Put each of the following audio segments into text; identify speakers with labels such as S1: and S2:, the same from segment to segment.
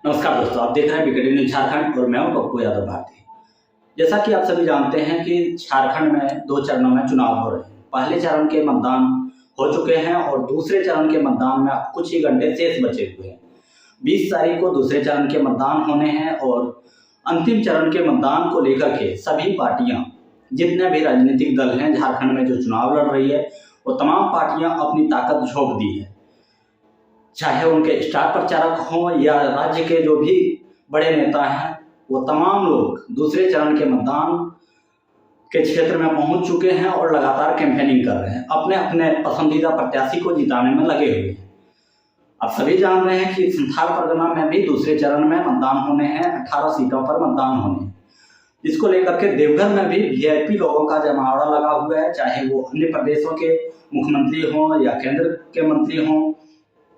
S1: नमस्कार दोस्तों, आप देख रहे हैं विकेटी न्यूज झारखंड और मैं हूं पप्पू यादव भारती। जैसा कि आप सभी जानते हैं कि झारखंड में 2 चरणों में चुनाव हो रहे हैं। पहले चरण के मतदान हो चुके हैं और दूसरे चरण के मतदान में अब कुछ ही घंटे शेष बचे हुए हैं। 20 तारीख को दूसरे चरण के मतदान होने हैं और अंतिम चरण के मतदान को लेकर के सभी पार्टियां, जितने भी राजनीतिक दल हैं झारखंड में जो चुनाव लड़ रही है, वो तमाम पार्टियां अपनी ताकत झोंक दी है। चाहे उनके स्टार प्रचारक हों या राज्य के जो भी बड़े नेता हैं, वो तमाम लोग दूसरे चरण के मतदान के क्षेत्र में पहुंच चुके हैं और लगातार कैंपेनिंग कर रहे हैं, अपने अपने पसंदीदा प्रत्याशी को जिताने में लगे हुए हैं। आप सभी जान रहे हैं कि संथाल परगना में भी दूसरे चरण में मतदान होने हैं, 18 सीटों पर मतदान होने हैं, जिसको लेकर के देवघर में भी वीआईपी लोगों का जमावड़ा लगा हुआ है। चाहे वो अन्य प्रदेशों के मुख्यमंत्री हों या केंद्र के मंत्री हों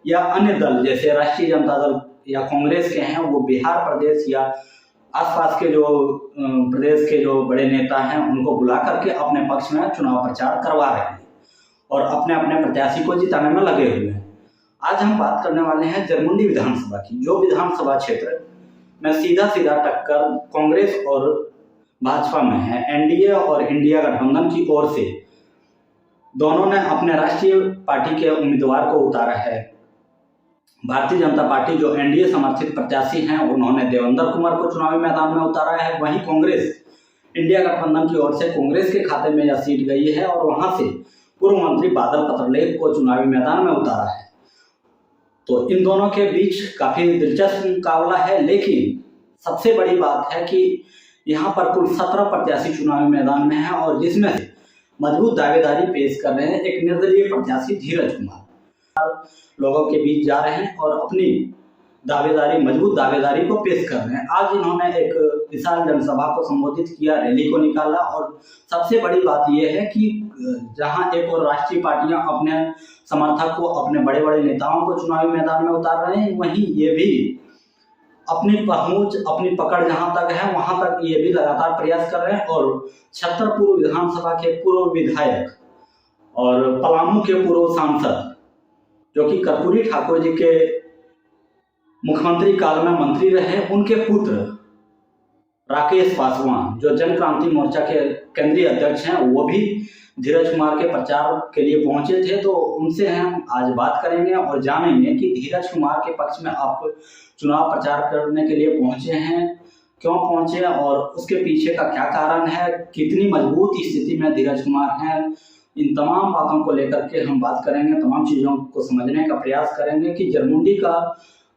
S1: या अन्य दल जैसे राष्ट्रीय जनता दल या कांग्रेस के हैं, वो बिहार प्रदेश या आसपास के जो प्रदेश के जो बड़े नेता हैं उनको बुला करके अपने पक्ष में चुनाव प्रचार करवा रहे हैं और अपने अपने प्रत्याशी को जिताने में लगे हुए हैं। आज हम बात करने वाले हैं जरमुंडी विधानसभा की, जो विधानसभा क्षेत्र में सीधा टक्कर कांग्रेस और भाजपा में है। एनडीए और इंडिया गठबंधन की ओर से दोनों ने अपने राष्ट्रीय पार्टी के उम्मीदवार को उतारा है। भारतीय जनता पार्टी जो एनडीए समर्थित प्रत्याशी हैं, उन्होंने देवेंद्र कुमार को चुनावी मैदान में उतारा है। वहीं कांग्रेस इंडिया गठबंधन की ओर से कांग्रेस के खाते में यह सीट गई है और वहां से पूर्व मंत्री बादल पत्रलेख को चुनावी मैदान में उतारा है। तो इन दोनों के बीच काफी दिलचस्प मुकाबला है, लेकिन सबसे बड़ी बात है कि यहाँ पर कुल 17 प्रत्याशी चुनावी मैदान में है और जिसमें से मजबूत दावेदारी पेश कर रहे हैं एक निर्दलीय प्रत्याशी धीरज कुमार लोगों के बीच जा रहे हैं और अपनी मजबूत दावेदारी को पेश कर रहे हैं। आज इन्होंने एक विशाल जनसभा को संबोधित किया, रैली को निकाला और सबसे बड़ी बात यह है कि जहां एक और राष्ट्रीय पार्टियां अपने समर्थक को, अपने बड़े बड़े नेताओं को चुनावी मैदान में उतार रहे हैं, वहीं ये भी अपनी पहुंच, अपनी पकड़ जहां तक है वहां तक ये भी लगातार प्रयास कर रहे हैं। और छतरपुर विधानसभा के पूर्व विधायक और पलामू के पूर्व सांसद जो कि कर्पूरी ठाकुर जी के मुख्यमंत्री काल में मंत्री रहे, उनके पुत्र राकेश पासवान जो जन क्रांति मोर्चा के केंद्रीय अध्यक्ष हैं, वो भी धीरज कुमार के प्रचार के लिए पहुंचे थे। तो उनसे हम आज बात करेंगे और जानेंगे कि धीरज कुमार के पक्ष में आप चुनाव प्रचार करने के लिए पहुंचे हैं, क्यों पहुंचे और उसके पीछे का क्या कारण है, कितनी मजबूत स्थिति में धीरज कुमार हैं। इन तमाम बातों को लेकर के हम बात करेंगे, तमाम चीज़ों को समझने का प्रयास करेंगे कि जरमुंडी का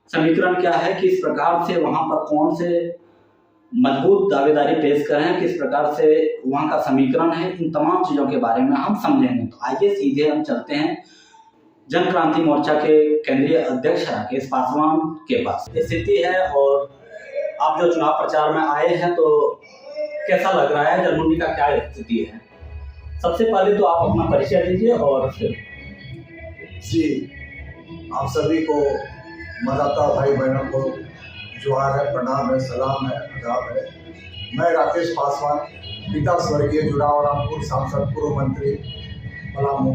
S1: समीकरण क्या है, किस प्रकार से वहां पर कौन से मजबूत दावेदारी पेश कर रहे हैं, किस प्रकार से वहां का समीकरण है। इन तमाम चीज़ों के बारे में हम समझेंगे। तो आइए सीधे हम चलते हैं जन क्रांति मोर्चा के केंद्रीय अध्यक्ष राकेश पासवान के पास। स्थिति है और आप जो चुनाव प्रचार में आए हैं, तो कैसा लग रहा है, जरमुंडी का क्या स्थिति है? सबसे पहले तो आप अपना परिचय दीजिए और फिर।
S2: जी, आप सभी को, मतदाता भाई बहनों को जोहार है, प्रणाम है, सलाम है, आदाब है। मैं राकेश पासवान, पिता स्वर्गीय जुड़ाव रामपुर सांसद, पूर्व मंत्री पलामू,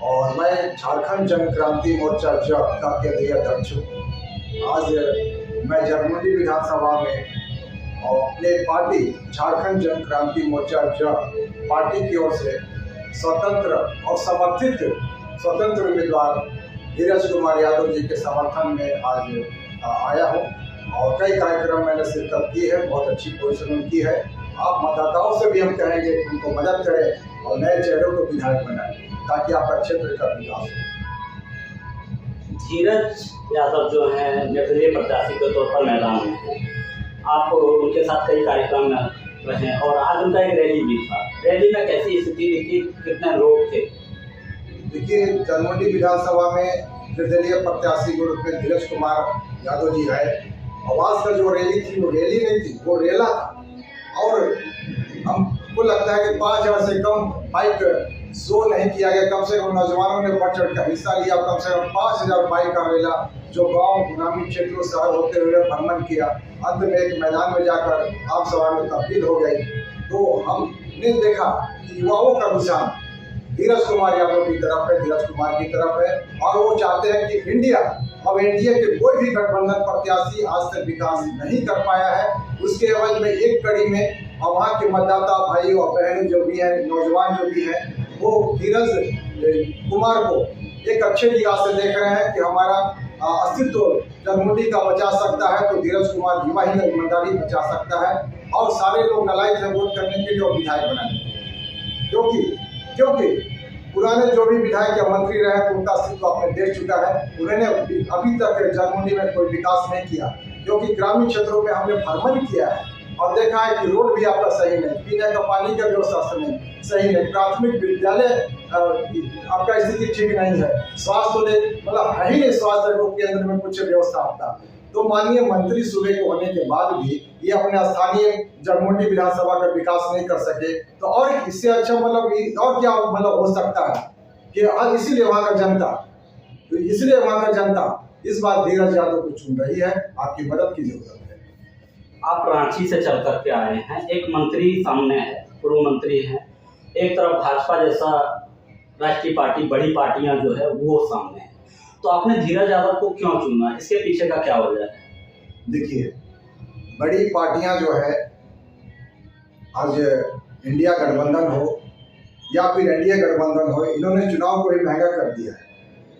S2: और मैं झारखंड जन क्रांति मोर्चा ज का केंद्रीय अध्यक्ष हूँ। आज मैं जरमुंडी विधानसभा में और अपने पार्टी झारखंड जन क्रांति मोर्चा ज पार्टी की ओर से स्वतंत्र और समर्थित स्वतंत्र उम्मीदवार धीरज कुमार यादव जी के समर्थन में आज आया हूं और कई कार्यक्रम मैंने शिरकत की है। बहुत अच्छी पोजीशन उनकी है। आप मतदाताओं से भी हम कहेंगे उनको मदद करें और नए चेहरों को विधायक बनाएं ताकि आपका क्षेत्र का विकास हो।
S1: धीरज यादव जो है निर्दलीय प्रत्याशी के तौर पर मैदान में, आप उनके साथ कई कार्यक्रम में रहे और आज उनका एक रैली भी था। रैली में कैसी स्थिति दिखी, कितने लोग थे?
S2: देखिए, जरमुंडी विधानसभा में निर्दलीय प्रत्याशी के रूप में धीरज कुमार यादव जी है। आवाज का जो रैली थी वो रैली नहीं थी, वो रेला था। और हमको लगता है कि 5000 से कम बाइक शो नहीं किया गया। कम से कम नौजवानों ने बढ़ चढ़ कर हिस्सा लिया। कम से कम 5000 बाइक का रेला जो गांव ग्रामीण क्षेत्रों शहर होते हुए भ्रमण किया, अंत में एक मैदान में जाकर आम सभा में तब्दील हो गई। तो हमने देखा कि युवाओं का रुझान धीरज कुमार यादव की तरफ है, धीरज कुमार की तरफ है और वो चाहते हैं कि इंडिया अब एनडीए के कोई भी गठबंधन प्रत्याशी आज तक विकास नहीं कर पाया है। उसके एवज में एक कड़ी में और वहाँ के मतदाता भाई और बहन जो भी हैं, नौजवान जो भी हैं, वो धीरज कुमार को एक अच्छे निगाह से देख रहे हैं कि हमारा अस्तित्व जनमुंडी का बचा सकता है तो धीरज कुमार युवा ही ईमानदारी बचा सकता है। और सारे लोग नलायक हैं वोट करने के लिए और विधायक बनाने के लिए, क्योंकि पुराने जो भी विधायक या मंत्री रहे तो उनका अस्तित्व आपने देख चुका है। उन्होंने अभी तक जनमुंडी में कोई विकास नहीं किया, क्योंकि ग्रामीण क्षेत्रों में हमने भ्रमण किया है और देखा है कि रोड भी आपका सही नहीं, पीने का पानी का व्यवस्था सही नहीं, प्राथमिक विद्यालय आपका स्थिति ठीक नहीं है, स्वास्थ्य मतलब है ही नहीं, स्वास्थ्य केंद्र में कुछ व्यवस्था आपका। तो माननीय मंत्री सूबे के होने के बाद भी ये अपने स्थानीय जनमुंडी विधानसभा का विकास नहीं कर सके, तो और इससे अच्छा मतलब और क्या मतलब हो सकता है कि आज इसीलिए वहाँ का जनता इस बार धीरज यादव को चुन रही है। आपकी मदद की जरूरत है।
S1: आप रांची से चल करके आए हैं, एक मंत्री सामने है, पूर्व मंत्री हैं, एक तरफ भाजपा जैसा राष्ट्रीय पार्टी, बड़ी पार्टियां जो है वो सामने है, तो आपने धीरज यादव को क्यों चुना? इसके पीछे का क्या वजह है?
S2: देखिए, बड़ी पार्टियां जो है आज इंडिया गठबंधन हो या फिर एनडीए गठबंधन हो, इन्होंने चुनाव को ही महंगा कर दिया है।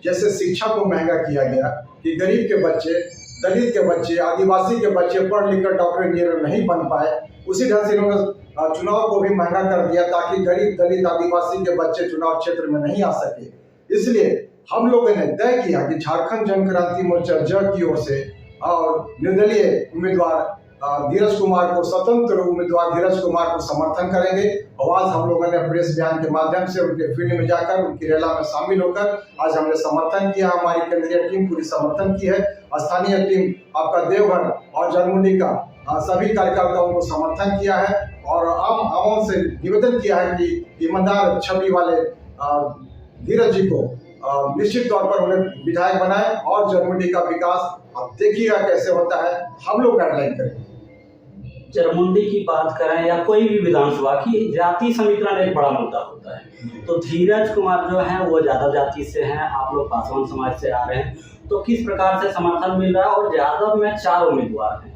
S2: जैसे शिक्षा को महंगा किया गया कि गरीब के बच्चे, दलित के बच्चे, आदिवासी के बच्चे पढ़ लिख कर डॉक्टर इंजीनियर नहीं बन पाए, उसी ढंग से इन्होंने चुनाव को भी महंगा कर दिया ताकि गरीब, दलित, आदिवासी के बच्चे चुनाव क्षेत्र में नहीं आ सके। इसलिए हम लोगों ने तय किया कि झारखंड जन क्रांति मोर्चा ज की ओर से और निर्दलीय उम्मीदवार धीरज कुमार को, स्वतंत्र उम्मीदवार धीरज कुमार को समर्थन करेंगे। और आज हम लोगों ने प्रेस बयान के माध्यम से उनके फील्ड में जाकर, उनकी रैली में शामिल होकर आज हमने समर्थन किया। हमारी केंद्रीय टीम पूरी समर्थन की है, स्थानीय टीम आपका देवघर और जनमुंडी का सभी कार्यकर्ताओं को समर्थन किया है और आम से निवेदन किया है कि ईमानदार छवि वाले धीरज जी को निश्चित तौर पर उन्हें विधायक बनाए और जनमुंडी का विकास अब देखिएगा कैसे होता है, हम लोग गाइडलाइन करेंगे।
S1: जनमुंडी की बात करें या कोई भी विधानसभा की, जाति समीकरण एक बड़ा मुद्दा होता है। तो धीरज कुमार जो है वो यादव जाति से हैं, आप लोग पासवान समाज से आ रहे हैं, तो किस प्रकार से समर्थन मिल रहा है? और यादव में 4 उम्मीदवार हैं,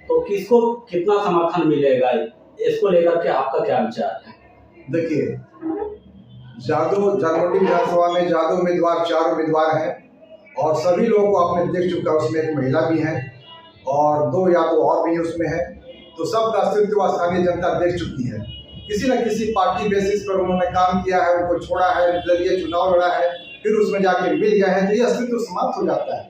S1: तो किसको कितना समर्थन मिलेगा, इसको लेकर के आपका क्या विचार है?
S2: देखिए, जनमुंडी विधानसभा में यादव उम्मीदवार 4 उम्मीदवार हैं और सभी लोगों को आपने देख चुका, उसमें एक महिला भी है और 2 यादव और भी उसमें है। तो सबका अस्तित्व स्थानीय जनता देख चुकी है। किसी न किसी पार्टी बेसिस पर उन्होंने काम किया है, उनको छोड़ा है, निर्दलीय चुनाव लड़ा है, फिर उसमें जाके मिल गए हैं, तो ये अस्तित्व समाप्त हो जाता है।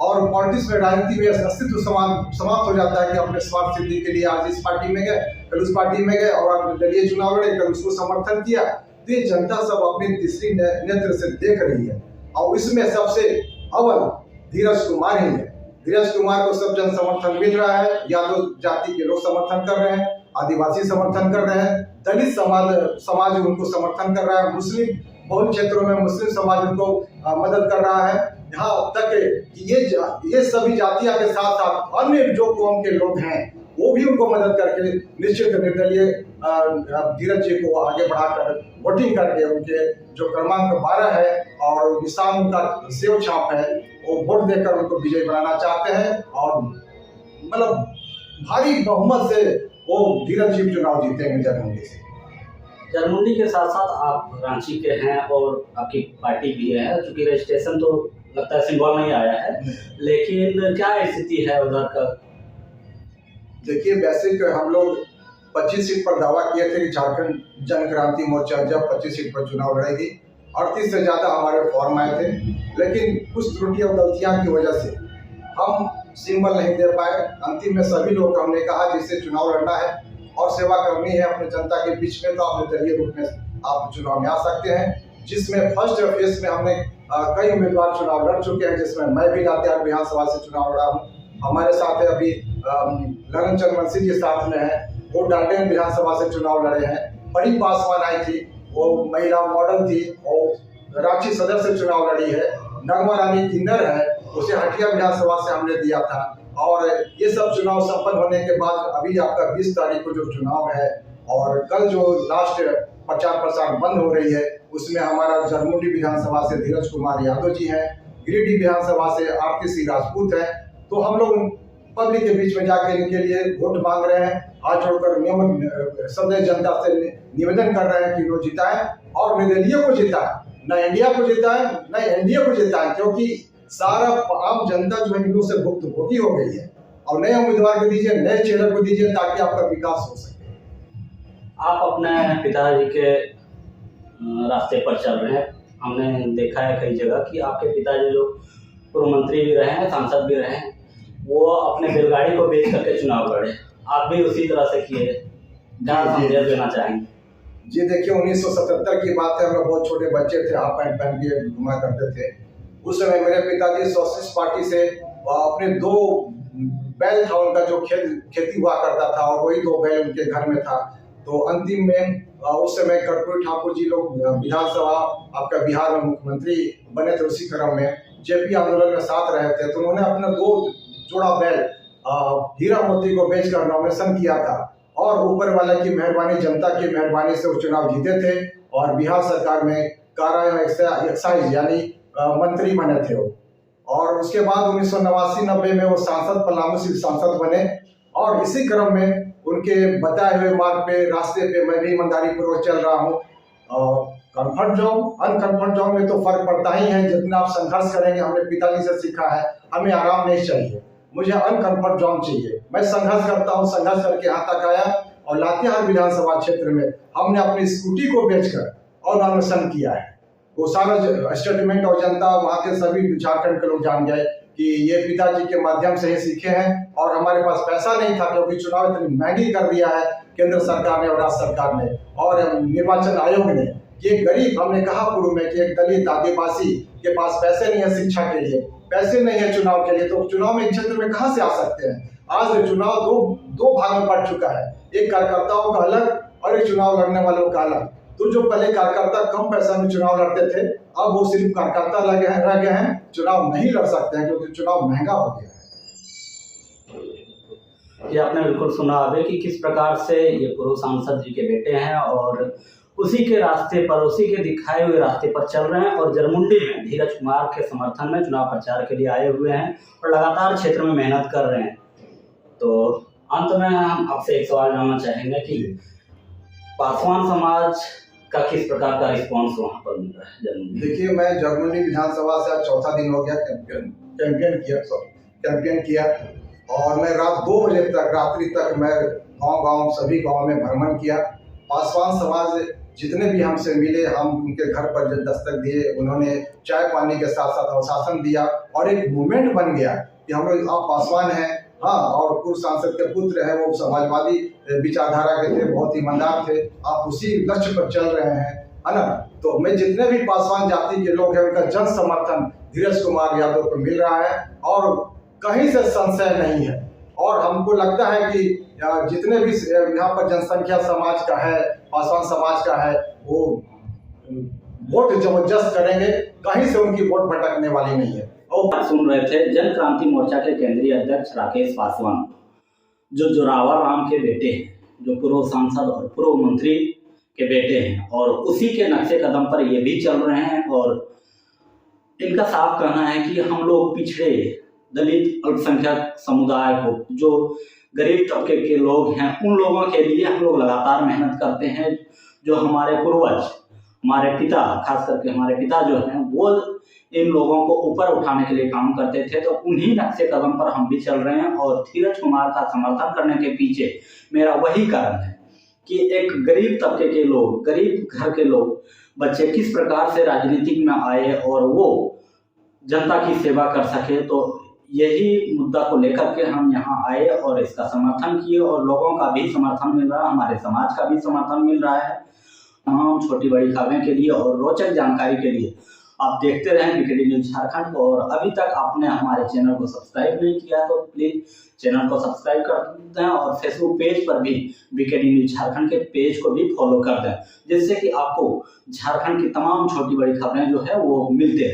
S2: और पॉलिटिक्स में, राजनीति में अस्तित्व समाप्त हो जाता है कि अपने स्वार्थ सिद्धि के लिए आज इस पार्टी में गए, कल उस पार्टी में गए और आप निर्दलीय चुनाव लड़े, कल उसको समर्थन किया। तो ये जनता सब अपनी तीसरी नेत्र से देख रही है और इसमें सबसे अव्वल धीरज कुमार ही है। धीरज कुमार को सब जन समर्थन मिल रहा है, यादव जाति के लोग समर्थन कर रहे हैं, आदिवासी समर्थन कर रहे हैं, दलित समाज उनको समर्थन कर रहा है, मुस्लिम बहुल क्षेत्रों में मुस्लिम समाज उनको मदद कर रहा है। यहाँ तक कि ये सभी जातियां के साथ साथ अन्य जो कौम के लोग हैं वो भी उनको मदद करके निश्चित निर्दलीय धीरज जी को आगे बढ़ाकर वोटिंग करके उनके जो क्रमांक 12 है और निशान उनका सेव छाप है, वो वोट देकर उनको विजयी बनाना चाहते हैं और मतलब भारी बहुमत से वो धीरज जी चुनाव जीतेंगे जनमुंडी से।
S1: जनमुंडी के साथ साथ आप रांची के हैं और आपकी पार्टी भी है, चूंकि रजिस्ट्रेशन तो लगता है सिंगल नहीं आया है, लेकिन क्या स्थिति है उधर का?
S2: देखिए, वैसे तो हम लोग 25 सीट पर दावा किए थे कि झारखंड जन क्रांति मोर्चा जब 25 सीट पर चुनाव लड़ेगी, 38 से ज़्यादा हमारे फॉर्म आए थे, लेकिन कुछ त्रुटि और गलतियां की वजह से हम सिंबल नहीं दे पाए। अंतिम में सभी लोग हमने कहा जिससे चुनाव लड़ना है और सेवा करनी है अपने जनता के बीच में, तो आप निर्दलीय रूप में आप चुनाव में आ सकते हैं। जिसमें फर्स्ट फेज में हमने कई उम्मीदवार चुनाव लड़ चुके हैं, जिसमें मैं भी लातेहार विधानसभा से चुनाव लड़ा हूँ। हमारे साथ अभी ललन चंद्रवंशी जी साथ में है, वो डाल्टन विधानसभा से चुनाव लड़े हैं। बड़ी पासवान आई थी, वो महिला मॉडल थी और रांची सदर से चुनाव लड़ी है। नगमा रानी किन्नर है, उसे हटिया विधानसभा से हमने दिया था। और ये सब चुनाव संपन्न होने के बाद अभी आपका 20 तारीख को जो चुनाव है और कल जो लास्ट प्रचार प्रसार बंद हो रही है, उसमें हमारा जनमुंडी विधानसभा से धीरज कुमार यादव जी हैं, गिरिडीह विधानसभा से आरती सिंह राजपूत है। तो हम लोग पब्लिक के बीच में जाकर इनके लिए वोट मांग रहे हैं, हाथ जोड़कर सभी जनता से निवेदन कर रहे हैं कि वो जिताएं और निर्दलीय को जिताएं, न इंडिया को जिताएं न एनडीए को जिताएं, क्योंकि सारा आम जनता जो है इनों से भुक्तभोगी हो गई है। और नए उम्मीदवार को दीजिए, नए चेहरे को दीजिए ताकि आपका विकास हो सके।
S1: आप अपने पिताजी के रास्ते पर चल रहे हैं। हमने देखा है कई जगह कि आपके पिताजी जो पूर्व मंत्री भी रहे हैं, सांसद भी रहे हैं, वो अपने बैलगाड़ी को बेच करके चुनाव लड़े। आप भी उसी तरह से किए, क्या संदेश देना चाहेंगे?
S2: जी देखिए, 1977 की बात है, हम लोग बहुत छोटे बच्चे थे, हाफ पैंट पहन के घुमा करते थे। उस समय मेरे पिताजी सोशलिस्ट पार्टी से अपने 2 बैल था उनका, जो खेती हुआ करता था, और वही 2 बैल उनके घर में था। तो अंतिम में उस समय कर्पूरी ठाकुर जी लोग विधानसभा आपका बिहार में मुख्यमंत्री बने थे, उसी क्रम में जेपी आंदोलन में साथ रहे थे। तो उन्होंने अपना 2 जोड़ा बैल हीरा मोती को बेचकर नॉमिनेशन किया था, और ऊपर वाले की मेहरबानी, जनता की मेहरबानी से वो चुनाव जीते थे और बिहार सरकार में कारा एक्साइज यानी मंत्री बने थे वो। और उसके बाद 1989-90 में वो सांसद, पलामू से सांसद बने, और इसी क्रम में उनके बताए हुए मार्ग पे, रास्ते पे मैं भी ईमानदारी पूर्वक चल रहा हूँ। कंफर्ट जोन, अनकंफर्ट जोन में तो फर्क पड़ता ही है। जितना आप संघर्ष करेंगे, हमने पिताजी से सीखा है, हमें आराम नहीं चाहिए, मुझे अनकंफर्ट जोन चाहिए। मैं संघर्ष करता हूँ, संघर्ष करके यहाँ तक आया, और लातेहार विधानसभा क्षेत्र में हमने अपनी स्कूटी को बेचकर और नॉमिनेशन किया है। वो सारा स्टेटमेंट और जनता, वहाँ के सभी झारखंड के लोग जान गए कि ये पिताजी के माध्यम से ही सीखे हैं। और हमारे पास पैसा नहीं था, क्योंकि चुनाव इतनी महंगी कर दिया है केंद्र सरकार ने और राज्य सरकार ने और निर्वाचन आयोग ने। ये गरीब, हमने कहा पूर्व में कि एक दलित आदिवासी के पास पैसे नहीं है शिक्षा के लिए, पैसे नहीं है चुनाव के लिए, तो चुनाव में क्षेत्र में कहाँ से आ सकते हैं। आज चुनाव दो भाग में बढ़ चुका है, एक कार्यकर्ताओं का अलग और एक चुनाव लड़ने वालों का अलग। तो जो पहले कार्यकर्ता कम पैसा में चुनाव लड़ते थे, अब वो सिर्फ कार्यकर्ता रह गए हैं, चुनाव नहीं लड़ सकते हैं क्योंकि चुनाव महंगा हो गया है।
S1: ये आपने बिल्कुल सुना अभी कि किस प्रकार से ये पूर्व सांसद जी के बेटे हैं और उसी के रास्ते पर, उसी के दिखाए हुए रास्ते पर चल रहे हैं, और जरमुंडी में धीरज कुमार के समर्थन में चुनाव प्रचार के लिए आए हुए हैं और लगातार क्षेत्र में मेहनत कर रहे हैं। तो अंत में हम आपसे एक सवाल जानना चाहेंगे कि पासवान समाज का किस प्रकार का रिस्पॉन्स वहाँ पर मिल रहा है जरमुंडी?
S2: देखिए, मैं जरमुंडी विधानसभा से आज 4था दिन हो गया कैंपेन किया, और मैं रात 2 बजे तक, रात्रि तक मैं गांव सभी गांव में भ्रमण किया। पासवान समाज जितने भी हमसे मिले, हम उनके घर पर दस्तक दिए, उन्होंने चाय पानी के साथ साथ अनुशासन दिया, और एक मूवमेंट बन गया कि हम लोग, आप पासवान हैं, हाँ, और पूर्व सांसद के पुत्र हैं, वो समाजवादी विचारधारा के थे, बहुत ईमानदार थे, आप उसी लक्ष्य पर चल रहे हैं, है ना। तो मैं जितने भी पासवान जाति के लोग हैं, उनका जन समर्थन धीरज कुमार यादव को मिल रहा है, और कहीं से संशय नहीं है। और हमको लगता है कि जितने भी यहाँ पर जनसंख्या समाज का है, पासवान समाज का है, वो वोट जबरदस्त करेंगे, कहीं से उनकी वोट भटकने वाली नहीं है।
S1: और सुन रहे थे जन क्रांति मोर्चा के केंद्रीय अध्यक्ष राकेश पासवान, जो जोरावर राम के बेटे हैं, जो पूर्व सांसद और पूर्व मंत्री के बेटे हैं, और उसी के नक्शे कदम पर ये भी चल रहे हैं। और इनका साफ कहना है कि हम लोग पिछड़े दलित अल्पसंख्यक समुदाय को, जो गरीब तबके के लोग हैं, उन लोगों के लिए हम लोग लगातार मेहनत करते हैं। जो हमारे पूर्वज, हमारे पिता, खास करके हमारे पिता जो हैं, वो इन लोगों को ऊपर उठाने के लिए काम करते थे। तो उन्हीं नक्शे कदम पर हम भी चल रहे हैं, और धीरज कुमार का समर्थन करने के पीछे मेरा वही कारण है कि एक गरीब तबके के लोग, गरीब घर के लोग, बच्चे किस प्रकार से राजनीतिक में आए और वो जनता की सेवा कर सके। तो यही मुद्दा को लेकर के हम यहाँ आए और इसका समर्थन किए, और लोगों का भी समर्थन मिल रहा है, हमारे समाज का भी समर्थन मिल रहा है। तमाम छोटी बड़ी खबरें के लिए और रोचक जानकारी के लिए आप देखते रहें बीकेडी न्यूज झारखंड को। और अभी तक आपने हमारे चैनल को सब्सक्राइब नहीं किया तो प्लीज चैनल को सब्सक्राइब कर दें, और फेसबुक पेज पर भी बीकेडी न्यूज झारखंड के पेज को भी फॉलो कर दें, जिससे कि आपको झारखंड की तमाम छोटी बड़ी खबरें जो है वो मिलते हैं।